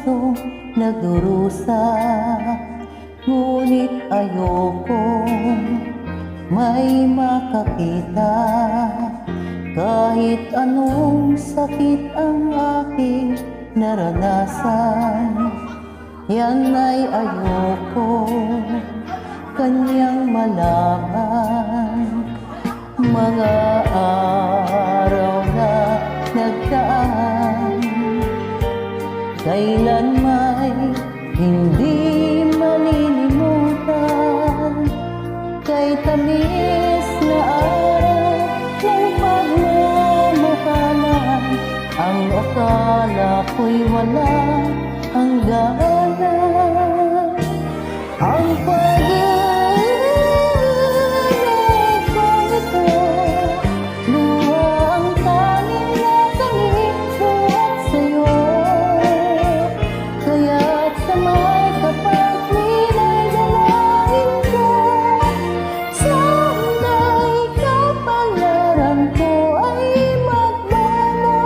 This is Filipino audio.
pusong nagdurusa. Ngunit ayokong may makakita, kahit anong sakit ang aking naranasan. Yan ay ayoko kanyang malaman. Mga araw na nagdaan, kailan may hindi malilimutan. Kay tamis na araw ng pagmamahalan, ang akala ko'y walang hangganan. Ang pag-ibig ko ito, luha ang tanging nakamit buhat sa'yo. Kaya't sa may kapag-pinagdalain ko, sana'y kapalaran ko ay magbago.